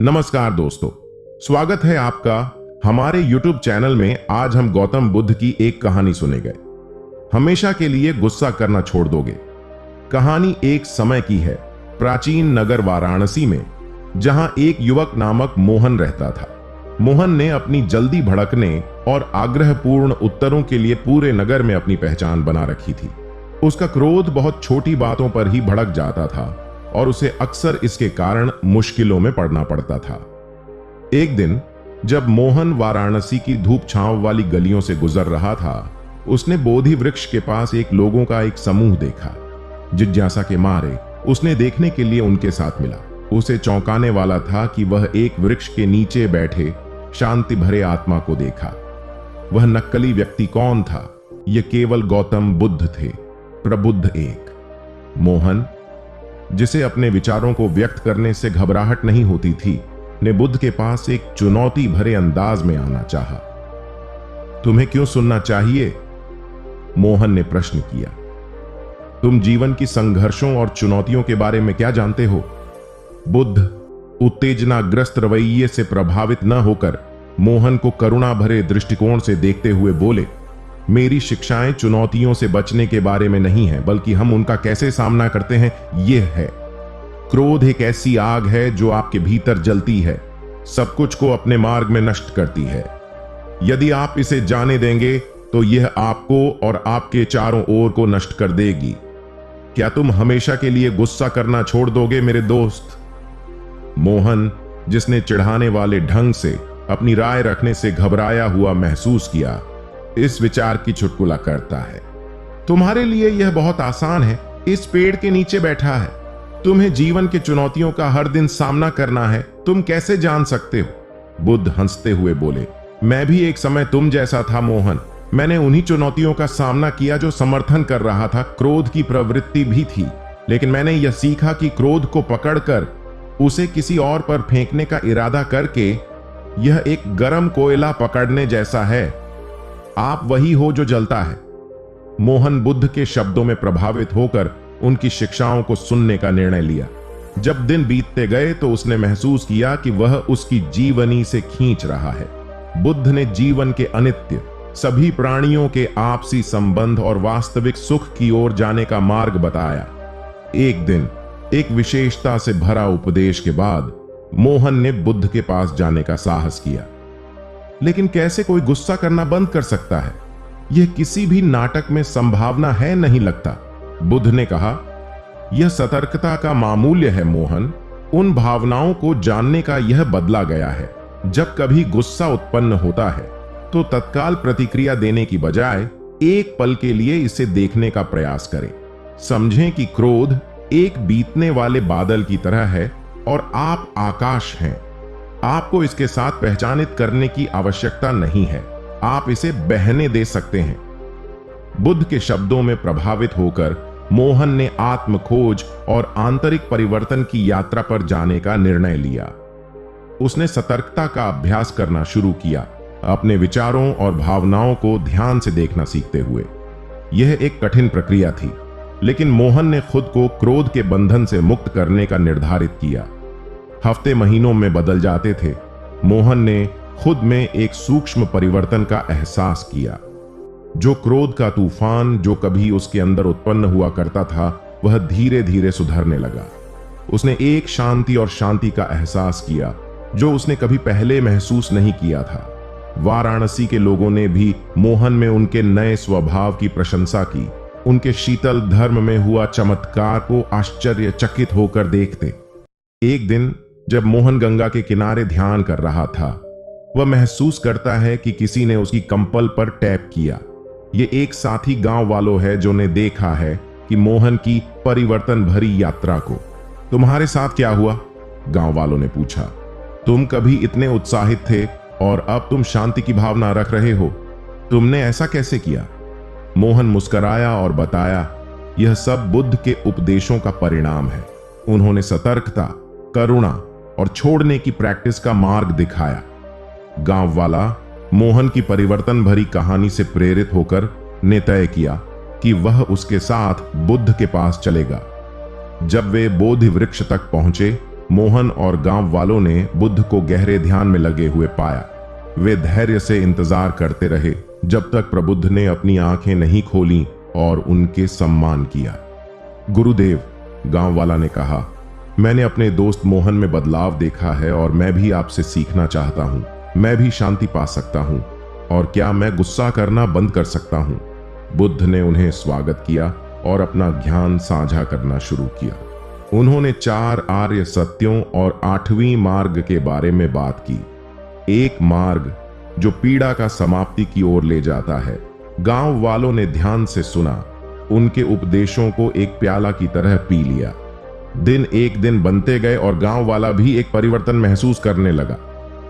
नमस्कार दोस्तों, स्वागत है आपका हमारे YouTube चैनल में। आज हम गौतम बुद्ध की एक कहानी सुनेंगे। हमेशा के लिए गुस्सा करना छोड़ दोगे। कहानी एक समय की है, प्राचीन नगर वाराणसी में, जहां एक युवक नामक मोहन रहता था। मोहन ने अपनी जल्दी भड़कने और आग्रहपूर्ण उत्तरों के लिए पूरे नगर में अपनी पहचान बना रखी थी। उसका क्रोध बहुत छोटी बातों पर ही भड़क जाता था और उसे अक्सर इसके कारण मुश्किलों में पड़ना पड़ता था। एक दिन जब मोहन वाराणसी की धूप छांव वाली गलियों से गुजर रहा था, उसने बोधि वृक्ष के पास लोगों का एक समूह देखा। जिज्ञासा के मारे उसने देखने के लिए उनके साथ मिला। उसे चौंकाने वाला था कि वह एक वृक्ष के नीचे बैठे शांति भरे आत्मा को देखा। वह नक्कली व्यक्ति कौन था? यह केवल गौतम बुद्ध थे, प्रबुद्ध एक। मोहन, जिसे अपने विचारों को व्यक्त करने से घबराहट नहीं होती थी, ने बुद्ध के पास एक चुनौती भरे अंदाज में आना चाहा। तुम्हें क्यों सुनना चाहिए? मोहन ने प्रश्न किया। तुम जीवन की संघर्षों और चुनौतियों के बारे में क्या जानते हो? बुद्ध उत्तेजनाग्रस्त रवैये से प्रभावित न होकर मोहन को करुणा भरे दृष्टिकोण से देखते हुए बोले, मेरी शिक्षाएं चुनौतियों से बचने के बारे में नहीं है, बल्कि हम उनका कैसे सामना करते हैं यह है। क्रोध एक ऐसी आग है जो आपके भीतर जलती है, सब कुछ को अपने मार्ग में नष्ट करती है। यदि आप इसे जाने देंगे तो यह आपको और आपके चारों ओर को नष्ट कर देगी। क्या तुम हमेशा के लिए गुस्सा करना छोड़ दोगे मेरे दोस्त? मोहन, जिसने चिढ़ाने वाले ढंग से अपनी राय रखने से घबराया हुआ महसूस किया, इस विचार की चुटकुला करता है। तुम्हारे लिए यह बहुत आसान है। इस पेड़ के नीचे बैठा है। तुम्हें जीवन के चुनौतियों का हर दिन सामना करना है। तुम कैसे जान सकते हो? बुद्ध हंसते हुए बोले, मैं भी एक समय तुम जैसा था मोहन। मैंने उन्हीं चुनौतियों का सामना किया जो समर्थन कर रहा था। क्रोध की प्रवृत्ति भी थी, लेकिन मैंने यह सीखा कि क्रोध को पकड़कर उसे किसी और पर फेंकने का इरादा करके यह एक गर्म कोयला पकड़ने जैसा है। आप वही हो जो जलता है। मोहन बुद्ध के शब्दों में प्रभावित होकर उनकी शिक्षाओं को सुनने का निर्णय लिया। जब दिन बीतते गए तो उसने महसूस किया कि वह उसकी जीवनी से खींच रहा है। बुद्ध ने जीवन के अनित्य, सभी प्राणियों के आपसी संबंध और वास्तविक सुख की ओर जाने का मार्ग बताया। एक दिन एक विशेषता से भरा उपदेश के बाद मोहन ने बुद्ध के पास जाने का साहस किया। लेकिन कैसे कोई गुस्सा करना बंद कर सकता है? यह किसी भी नाटक में संभावना है नहीं लगता। बुद्ध ने कहा, यह सतर्कता का मामूल्य है मोहन। उन भावनाओं को जानने का यह बदला गया है। जब कभी गुस्सा उत्पन्न होता है तो तत्काल प्रतिक्रिया देने की बजाय एक पल के लिए इसे देखने का प्रयास करें। समझें कि क्रोध एक बीतने वाले बादल की तरह है और आप आकाश हैं। आपको इसके साथ पहचानित करने की आवश्यकता नहीं है। आप इसे बहने दे सकते हैं। बुद्ध के शब्दों में प्रभावित होकर मोहन ने आत्म खोज और आंतरिक परिवर्तन की यात्रा पर जाने का निर्णय लिया। उसने सतर्कता का अभ्यास करना शुरू किया, अपने विचारों और भावनाओं को ध्यान से देखना सीखते हुए। यह एक कठिन प्रक्रिया थी, लेकिन मोहन ने खुद को क्रोध के बंधन से मुक्त करने का निर्धारित किया। हफ्ते महीनों में बदल जाते थे। मोहन ने खुद में एक सूक्ष्म परिवर्तन का एहसास किया। जो क्रोध का तूफान जो कभी उसके अंदर उत्पन्न हुआ करता था, वह धीरे धीरे सुधरने लगा। उसने एक शांति और शांति का एहसास किया जो उसने कभी पहले महसूस नहीं किया था। वाराणसी के लोगों ने भी मोहन में उनके नए स्वभाव की प्रशंसा की। उनके शीतल धर्म में हुआ चमत्कार को आश्चर्यचकित होकर देखते। एक दिन जब मोहन गंगा के किनारे ध्यान कर रहा था, वह महसूस करता है कि किसी ने उसकी कंपल पर टैप किया। यह एक साथी गांव वालों है जो ने देखा है कि मोहन की परिवर्तन भरी यात्रा को। तुम्हारे साथ क्या हुआ? गांव वालों ने पूछा। तुम कभी इतने उत्साहित थे और अब तुम शांति की भावना रख रहे हो। तुमने ऐसा कैसे किया? मोहन मुस्कुराया और बताया, यह सब बुद्ध के उपदेशों का परिणाम है। उन्होंने सतर्कता, करुणा और छोड़ने की प्रैक्टिस का मार्ग दिखाया। गांव वाला मोहन की परिवर्तन भरी कहानी से प्रेरित होकर ने तय किया कि वह उसके साथ बुद्ध के पास चलेगा। जब वे बोधि वृक्ष तक पहुंचे मोहन और गांव वालों ने बुद्ध को गहरे ध्यान में लगे हुए पाया। वे धैर्य से इंतजार करते रहे जब तक प्रबुद्ध ने अपनी आंखें नहीं खोलीं और उनके सम्मान किया। गुरुदेव, गांव वाला ने कहा, मैंने अपने दोस्त मोहन में बदलाव देखा है और मैं भी आपसे सीखना चाहता हूं। मैं भी शांति पा सकता हूं और क्या मैं गुस्सा करना बंद कर सकता हूं? बुद्ध ने उन्हें स्वागत किया और अपना ज्ञान साझा करना शुरू किया। उन्होंने 4 आर्य सत्यों और 8वें मार्ग के बारे में बात की। एक मार्ग जो पीड़ा का समाप्ति की ओर ले जाता है। गांव वालों ने ध्यान से सुना, उनके उपदेशों को एक प्याला की तरह पी लिया। दिन एक दिन बनते गए और गांव वाला भी एक परिवर्तन महसूस करने लगा।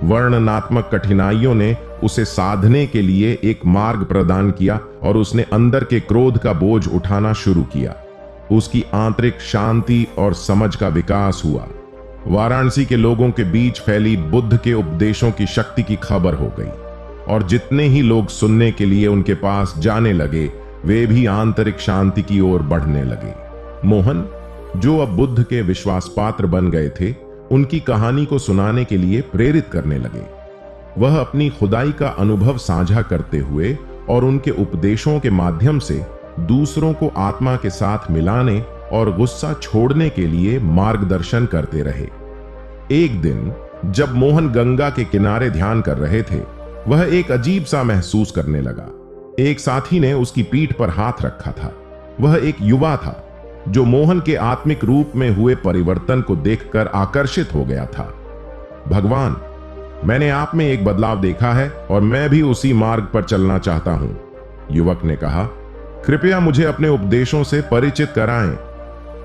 वर्णनात्मक कठिनाइयों ने उसे साधने के लिए एक मार्ग प्रदान किया और उसने अंदर के क्रोध का बोझ उठाना शुरू किया। उसकी आंतरिक शांति और समझ का विकास हुआ। वाराणसी के लोगों के बीच फैली बुद्ध के उपदेशों की शक्ति की खबर हो गई और जितने ही लोग सुनने के लिए उनके पास जाने लगे, वे भी आंतरिक शांति की ओर बढ़ने लगे। मोहन, जो अब बुद्ध के विश्वास पात्र बन गए थे, उनकी कहानी को सुनाने के लिए प्रेरित करने लगे। वह अपनी खुदाई का अनुभव साझा करते हुए और उनके उपदेशों के माध्यम से दूसरों को आत्मा के साथ मिलाने और गुस्सा छोड़ने के लिए मार्गदर्शन करते रहे। एक दिन जब मोहन गंगा के किनारे ध्यान कर रहे थे, वह एक अजीब सा महसूस करने लगा। एक साथी ने उसकी पीठ पर हाथ रखा था। वह एक युवा था जो मोहन के आत्मिक रूप में हुए परिवर्तन को देखकर आकर्षित हो गया था। भगवान, मैंने आप में एक बदलाव देखा है और मैं भी उसी मार्ग पर चलना चाहता हूं, युवक ने कहा। कृपया मुझे अपने उपदेशों से परिचित कराएं।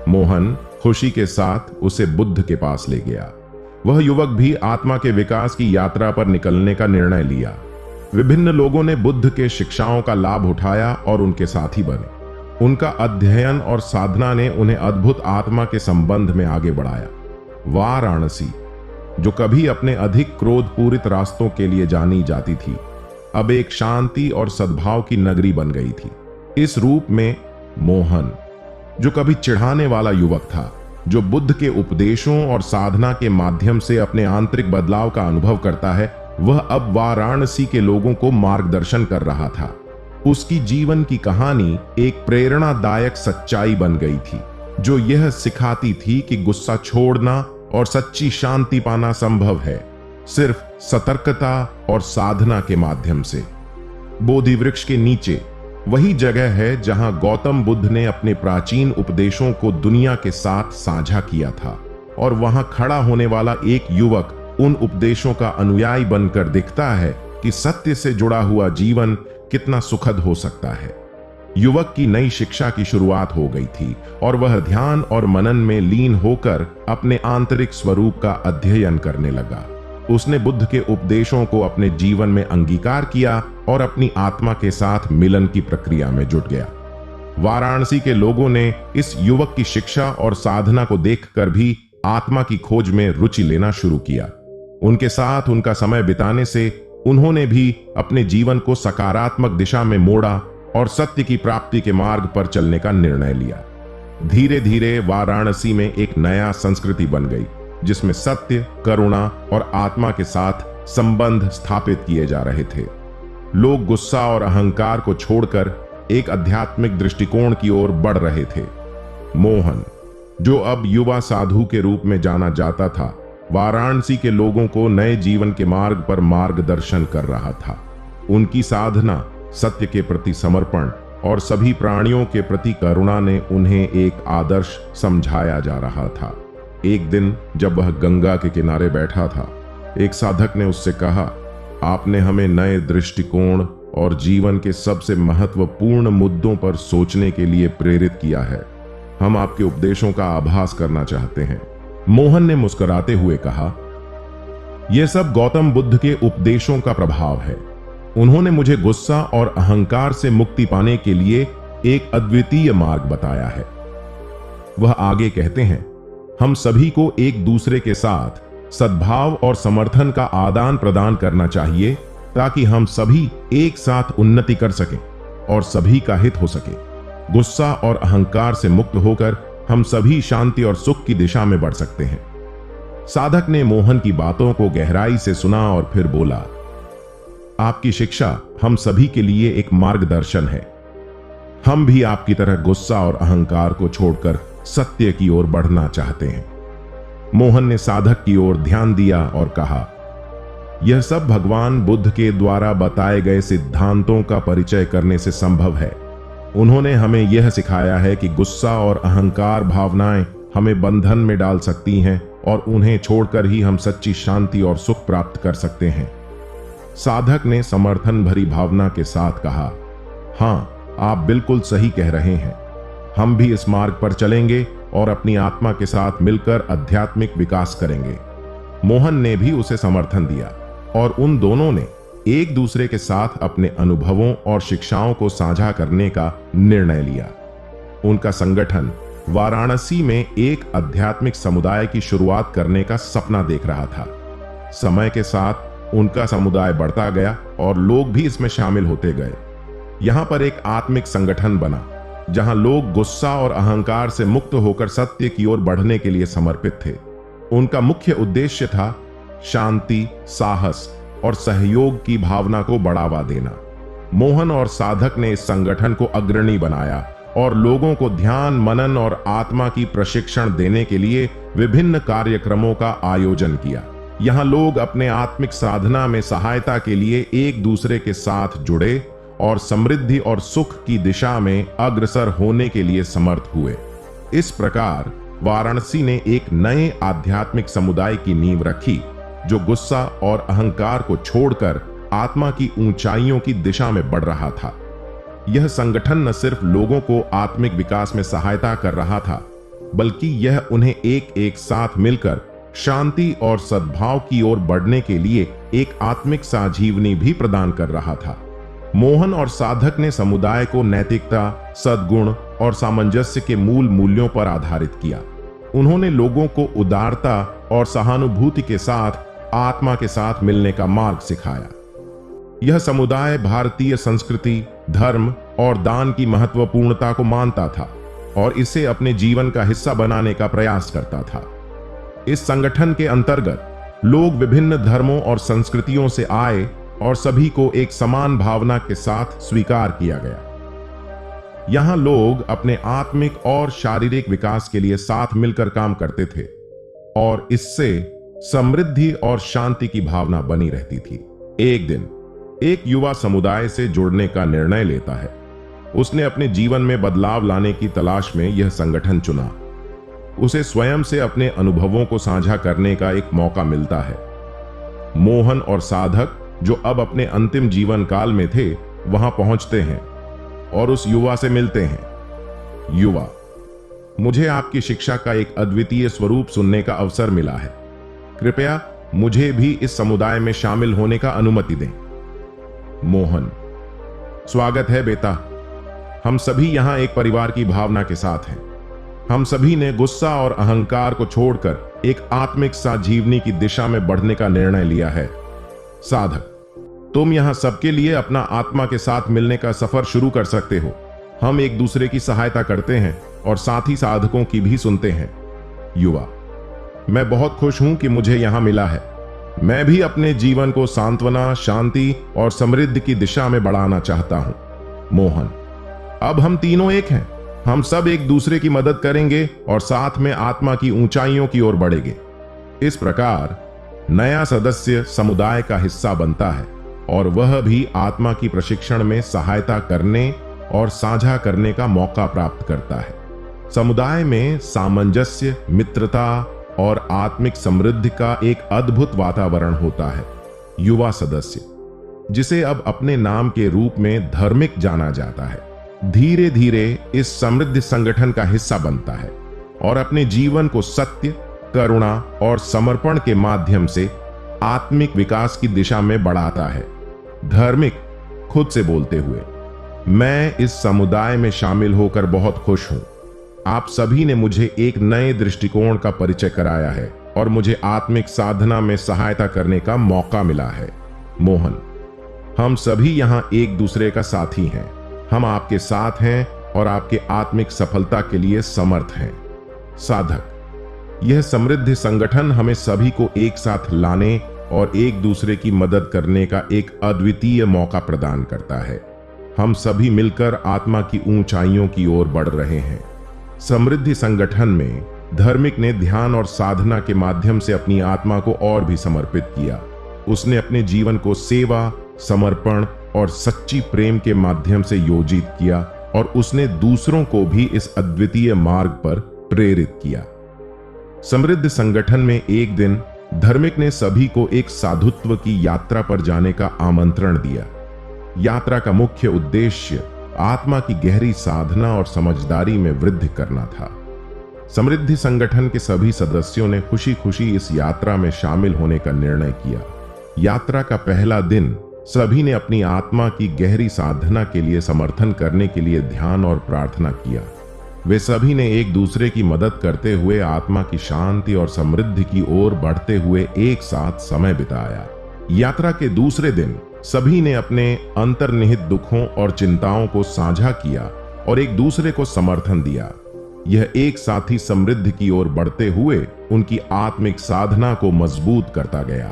मोहन खुशी के साथ उसे बुद्ध के पास ले गया। वह युवक भी आत्मा के विकास की यात्रा पर निकलने का निर्णय लिया। विभिन्न लोगों ने बुद्ध के शिक्षाओं का लाभ उठाया और उनके साथी बने। उनका अध्ययन और साधना ने उन्हें अद्भुत आत्मा के संबंध में आगे बढ़ाया। वाराणसी, जो कभी अपने अधिक क्रोधपूरित रास्तों के लिए जानी जाती थी, अब एक शांति और सद्भाव की नगरी बन गई थी। इस रूप में मोहन, जो कभी चिढ़ाने वाला युवक था, जो बुद्ध के उपदेशों और साधना के माध्यम से अपने आंतरिक बदलाव का अनुभव करता है, वह अब वाराणसी के लोगों को मार्गदर्शन कर रहा था। उसकी जीवन की कहानी एक प्रेरणादायक सच्चाई बन गई थी, जो यह सिखाती थी कि गुस्सा छोड़ना और सच्ची शांति पाना संभव है, सिर्फ सतर्कता और साधना के माध्यम से। बोधि वृक्ष के नीचे वही जगह है जहां गौतम बुद्ध ने अपने प्राचीन उपदेशों को दुनिया के साथ साझा किया था, और वहां खड़ा होने वाला एक युवक उन उपदेशों का अनुयायी बनकर दिखता है कि सत्य से जुड़ा हुआ जीवन कितना सुखद हो सकता है। युवक की नई शिक्षा की शुरुआत हो गई थी और वह ध्यान और मनन में लीन होकर अपने आंतरिक स्वरूप का अध्ययन करने लगा। उसने बुद्ध के उपदेशों को अपने जीवन में अंगीकार किया और अपनी आत्मा के साथ मिलन की प्रक्रिया में जुट गया। वाराणसी के लोगों ने इस युवक की शिक्षा और साधना को देखकर भी आत्मा की खोज में रुचि लेना शुरू किया। उनके साथ उनका समय बिताने से उन्होंने भी अपने जीवन को सकारात्मक दिशा में मोड़ा और सत्य की प्राप्ति के मार्ग पर चलने का निर्णय लिया। धीरे धीरे वाराणसी में एक नया संस्कृति बन गई, जिसमें सत्य, करुणा और आत्मा के साथ संबंध स्थापित किए जा रहे थे। लोग गुस्सा और अहंकार को छोड़कर एक आध्यात्मिक दृष्टिकोण की ओर बढ़ रहे थे। मोहन, जो अब युवा साधु के रूप में जाना जाता था, वाराणसी के लोगों को नए जीवन के मार्ग पर मार्गदर्शन कर रहा था। उनकी साधना, सत्य के प्रति समर्पण और सभी प्राणियों के प्रति करुणा ने उन्हें एक आदर्श समझाया जा रहा था। एक दिन जब वह गंगा के किनारे बैठा था, एक साधक ने उससे कहा, आपने हमें नए दृष्टिकोण और जीवन के सबसे महत्वपूर्ण मुद्दों पर सोचने के लिए प्रेरित किया है। हम आपके उपदेशों का आभास करना चाहते हैं। मोहन ने मुस्कुराते हुए कहा, यह सब गौतम बुद्ध के उपदेशों का प्रभाव है। उन्होंने मुझे गुस्सा और अहंकार से मुक्ति पाने के लिए एक अद्वितीय मार्ग बताया है। वह आगे कहते हैं, हम सभी को एक दूसरे के साथ सद्भाव और समर्थन का आदान प्रदान करना चाहिए, ताकि हम सभी एक साथ उन्नति कर सकें और सभी का हित हो सके। गुस्सा और अहंकार से मुक्त होकर हम सभी शांति और सुख की दिशा में बढ़ सकते हैं। साधक ने मोहन की बातों को गहराई से सुना और फिर बोला, आपकी शिक्षा हम सभी के लिए एक मार्गदर्शन है। हम भी आपकी तरह गुस्सा और अहंकार को छोड़कर सत्य की ओर बढ़ना चाहते हैं। मोहन ने साधक की ओर ध्यान दिया और कहा, यह सब भगवान बुद्ध के द्वारा बताए गए सिद्धांतों का परिचय करने से संभव है। उन्होंने हमें यह सिखाया है कि गुस्सा और अहंकार भावनाएं हमें बंधन में डाल सकती हैं और उन्हें छोड़कर ही हम सच्ची शांति और सुख प्राप्त कर सकते हैं। साधक ने समर्थन भरी भावना के साथ कहा, हाँ, आप बिल्कुल सही कह रहे हैं। हम भी इस मार्ग पर चलेंगे और अपनी आत्मा के साथ मिलकर आध्यात्मिक विकास करेंगे। मोहन ने भी उसे समर्थन दिया और उन दोनों ने एक दूसरे के साथ अपने अनुभवों और शिक्षाओं को साझा करने का निर्णय लिया। उनका संगठन वाराणसी में एक आध्यात्मिक समुदाय की शुरुआत करने का सपना देख रहा था। समय के साथ उनका समुदाय बढ़ता गया और लोग भी इसमें शामिल होते गए। यहां पर एक आत्मिक संगठन बना जहां लोग गुस्सा और अहंकार से मुक्त होकर सत्य की ओर बढ़ने के लिए समर्पित थे। उनका मुख्य उद्देश्य था शांति, साहस और सहयोग की भावना को बढ़ावा देना। मोहन और साधक ने इस संगठन को अग्रणी बनाया और लोगों को ध्यान, मनन और आत्मा की प्रशिक्षण देने के लिए विभिन्न कार्यक्रमों का आयोजन किया। यहां लोग अपने आत्मिक साधना में सहायता के लिए एक दूसरे के साथ जुड़े और समृद्धि और सुख की दिशा में अग्रसर होने के लिए समर्थ हुए। इस प्रकार वाराणसी ने एक नए आध्यात्मिक समुदाय की नींव रखी जो गुस्सा और अहंकार को छोड़कर आत्मा की ऊंचाइयों की दिशा में बढ़ रहा था। यह संगठन न सिर्फ लोगों को आत्मिक विकास में सहायता कर रहा था, बल्कि यह उन्हें एक साथ मिलकर शांति और सद्भाव की ओर बढ़ने के लिए एक आत्मिक साजीवनी भी प्रदान कर रहा था। मोहन और साधक ने समुदाय को नैतिकता, सद्गुण और सामंजस्य के मूल मूल्यों पर आधारित किया। उन्होंने लोगों को उदारता और सहानुभूति के साथ आत्मा के साथ मिलने का मार्ग सिखाया। यह समुदाय भारतीय संस्कृति, धर्म और दान की महत्वपूर्णता को मानता था और इसे अपने जीवन का हिस्सा बनाने का प्रयास करता था। इस संगठन के अंतर्गत लोग विभिन्न धर्मों और संस्कृतियों से आए और सभी को एक समान भावना के साथ स्वीकार किया गया। यहां लोग अपने आत्मिक और शारीरिक विकास के लिए साथ मिलकर काम करते थे और इससे समृद्धि और शांति की भावना बनी रहती थी। एक दिन एक युवा समुदाय से जुड़ने का निर्णय लेता है। उसने अपने जीवन में बदलाव लाने की तलाश में यह संगठन चुना। उसे स्वयं से अपने अनुभवों को साझा करने का एक मौका मिलता है। मोहन और साधक, जो अब अपने अंतिम जीवन काल में थे, वहां पहुंचते हैं और उस युवा से मिलते हैं। युवा, मुझे आपकी शिक्षा का एक अद्वितीय स्वरूप सुनने का अवसर मिला है। कृपया मुझे भी इस समुदाय में शामिल होने का अनुमति दें। मोहन, स्वागत है बेटा। हम सभी यहां एक परिवार की भावना के साथ हैं। हम सभी ने गुस्सा और अहंकार को छोड़कर एक आत्मिक साजीवनी की दिशा में बढ़ने का निर्णय लिया है। साधक, तुम यहां सबके लिए अपना आत्मा के साथ मिलने का सफर शुरू कर सकते हो। हम एक दूसरे की सहायता करते हैं और साथ ही साधकों की भी सुनते हैं। युवा, मैं बहुत खुश हूं कि मुझे यहां मिला है। मैं भी अपने जीवन को सांत्वना, शांति और समृद्धि की दिशा में बढ़ाना चाहता हूं। मोहन, अब हम तीनों एक हैं। हम सब एक दूसरे की मदद करेंगे और साथ में आत्मा की ऊंचाइयों की ओर बढ़ेंगे। इस प्रकार नया सदस्य समुदाय का हिस्सा बनता है और वह भी आत्मा की प्रशिक्षण में सहायता करने और साझा करने का मौका प्राप्त करता है। समुदाय में सामंजस्य, मित्रता और आत्मिक समृद्धि का एक अद्भुत वातावरण होता है। युवा सदस्य, जिसे अब अपने नाम के रूप में धार्मिक जाना जाता है, धीरे धीरे इस समृद्ध संगठन का हिस्सा बनता है और अपने जीवन को सत्य, करुणा और समर्पण के माध्यम से आत्मिक विकास की दिशा में बढ़ाता है। धार्मिक खुद से बोलते हुए, मैं इस समुदाय में शामिल होकर बहुत खुश हूं। आप सभी ने मुझे एक नए दृष्टिकोण का परिचय कराया है और मुझे आत्मिक साधना में सहायता करने का मौका मिला है। मोहन, हम सभी यहां एक दूसरे का साथी हैं। हम आपके साथ हैं और आपके आत्मिक सफलता के लिए समर्थ हैं। साधक, यह समृद्धि संगठन हमें सभी को एक साथ लाने और एक दूसरे की मदद करने का एक अद्वितीय मौका प्रदान करता है। हम सभी मिलकर आत्मा की ऊंचाइयों की ओर बढ़ रहे हैं। समृद्धि संगठन में धार्मिक ने ध्यान और साधना के माध्यम से अपनी आत्मा को और भी समर्पित किया। उसने अपने जीवन को सेवा, समर्पण और सच्ची प्रेम के माध्यम से योजित किया और उसने दूसरों को भी इस अद्वितीय मार्ग पर प्रेरित किया। समृद्धि संगठन में एक दिन धार्मिक ने सभी को एक साधुत्व की यात्रा पर जाने का आमंत्रण दिया। यात्रा का मुख्य उद्देश्य आत्मा की गहरी साधना और समझदारी में वृद्धि करना था। समृद्धि संगठन के सभी सदस्यों ने खुशी खुशी इस यात्रा में शामिल होने का निर्णय किया। यात्रा का पहला दिन सभी ने अपनी आत्मा की गहरी साधना के लिए समर्थन करने के लिए ध्यान और प्रार्थना किया। वे सभी ने एक दूसरे की मदद करते हुए आत्मा की शांति और समृद्धि की ओर बढ़ते हुए एक साथ समय बिताया। यात्रा के दूसरे दिन सभी ने अपने अंतर्निहित दुखों और चिंताओं को साझा किया और एक दूसरे को समर्थन दिया। यह एक साथी समृद्धि की ओर बढ़ते हुए उनकी आत्मिक साधना को मजबूत करता गया।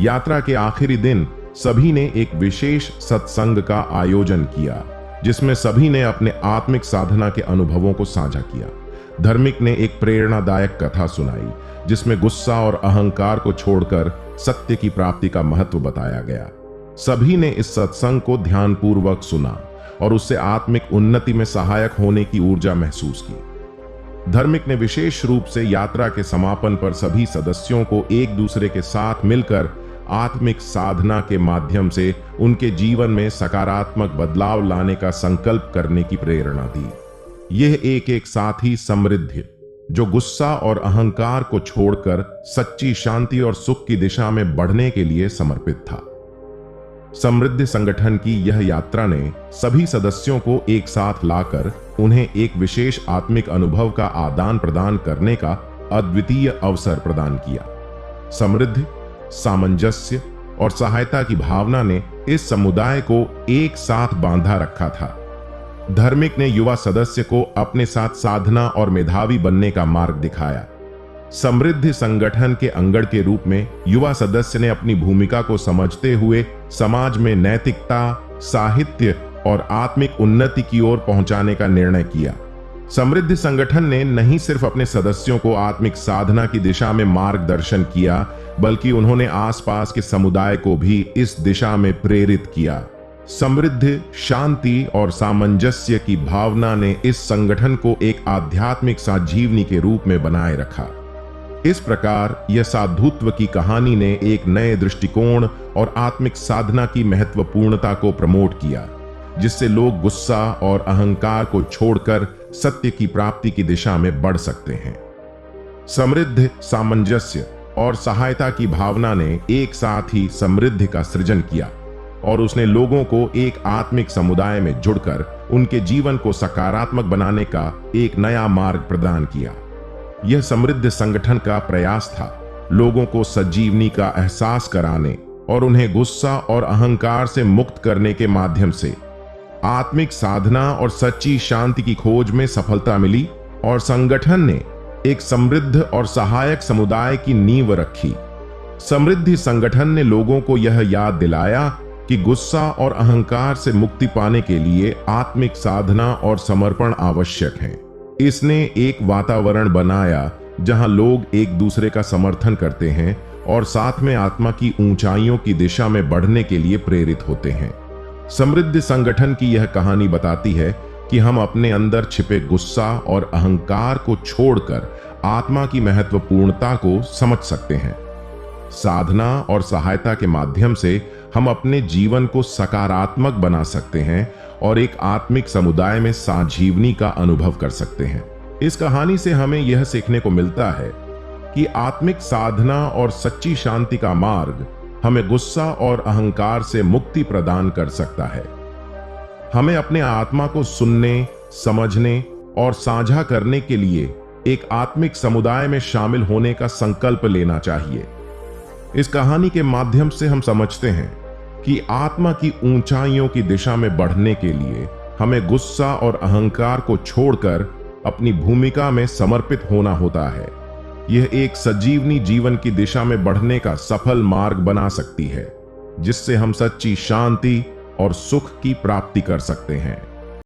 यात्रा के आखिरी दिन सभी ने एक विशेष सत्संग का आयोजन किया, जिसमें सभी ने अपने आत्मिक साधना के अनुभवों को साझा किया। धार्मिक ने एक प्रेरणादायक कथा सुनाई, जिसमें गुस्सा और अहंकार को छोड़कर सत्य की प्राप्ति का महत्व बताया गया। सभी ने इस सत्संग को ध्यानपूर्वक सुना और उससे आत्मिक उन्नति में सहायक होने की ऊर्जा महसूस की। धार्मिक ने विशेष रूप से यात्रा के समापन पर सभी सदस्यों को एक दूसरे के साथ मिलकर आत्मिक साधना के माध्यम से उनके जीवन में सकारात्मक बदलाव लाने का संकल्प करने की प्रेरणा दी। यह एक साथी समृद्धि जो गुस्सा और अहंकार को छोड़कर सच्ची शांति और सुख की दिशा में बढ़ने के लिए समर्पित था। समृद्धि संगठन की यह यात्रा ने सभी सदस्यों को एक साथ लाकर उन्हें एक विशेष आत्मिक अनुभव का आदान प्रदान करने का अद्वितीय अवसर प्रदान किया। समृद्धि, सामंजस्य और सहायता की भावना ने इस समुदाय को एक साथ बांधा रखा था। धार्मिक ने युवा सदस्य को अपने साथ साधना और मेधावी बनने का मार्ग दिखाया। समृद्धि संगठन के अंगड़ के रूप में युवा सदस्य ने अपनी भूमिका को समझते हुए समाज में नैतिकता, साहित्य और आत्मिक उन्नति की ओर पहुंचाने का निर्णय किया। समृद्धि संगठन ने नहीं सिर्फ अपने सदस्यों को आत्मिक साधना की दिशा में मार्गदर्शन किया, बल्कि उन्होंने आसपास के समुदाय को भी इस दिशा में प्रेरित किया। समृद्धि, शांति और सामंजस्य की भावना ने इस संगठन को एक आध्यात्मिक साजीवनी के रूप में बनाए रखा। इस प्रकार यह साधुत्व की कहानी ने एक नए दृष्टिकोण और आत्मिक साधना की महत्वपूर्णता को प्रमोट किया, जिससे लोग गुस्सा और अहंकार को छोड़कर सत्य की प्राप्ति की दिशा में बढ़ सकते हैं। समृद्धि, सामंजस्य और सहायता की भावना ने एक साथ ही समृद्धि का सृजन किया और उसने लोगों को एक आत्मिक समुदाय में जुड़कर उनके जीवन को सकारात्मक बनाने का एक नया मार्ग प्रदान किया। यह समृद्धि संगठन का प्रयास था लोगों को सजीवनी का एहसास कराने और उन्हें गुस्सा और अहंकार से मुक्त करने के माध्यम से आत्मिक साधना और सच्ची शांति की खोज में सफलता मिली, और संगठन ने एक समृद्ध और सहायक समुदाय की नींव रखी। समृद्धि संगठन ने लोगों को यह याद दिलाया कि गुस्सा और अहंकार से मुक्ति पाने के लिए आत्मिक साधना और समर्पण आवश्यक है। इसने एक वातावरण बनाया जहां लोग एक दूसरे का समर्थन करते हैं और साथ में आत्मा की ऊंचाइयों की दिशा में बढ़ने के लिए प्रेरित होते हैं। समृद्धि संगठन की यह कहानी बताती है कि हम अपने अंदर छिपे गुस्सा और अहंकार को छोड़कर आत्मा की महत्वपूर्णता को समझ सकते हैं। साधना और सहायता के माध्यम से हम अपने जीवन को सकारात्मक बना सकते हैं और एक आत्मिक समुदाय में साजीवनी का अनुभव कर सकते हैं। इस कहानी से हमें यह सीखने को मिलता है कि आत्मिक साधना और सच्ची शांति का मार्ग हमें गुस्सा और अहंकार से मुक्ति प्रदान कर सकता है। हमें अपने आत्मा को सुनने, समझने और साझा करने के लिए एक आत्मिक समुदाय में शामिल होने का संकल्प लेना चाहिए। इस कहानी के माध्यम से हम समझते हैं कि आत्मा की ऊंचाइयों की दिशा में बढ़ने के लिए हमें गुस्सा और अहंकार को छोड़कर अपनी भूमिका में समर्पित होना होता है। यह एक सजीवनी जीवन की दिशा में बढ़ने का सफल मार्ग बना सकती है, जिससे हम सच्ची शांति और सुख की प्राप्ति कर सकते हैं।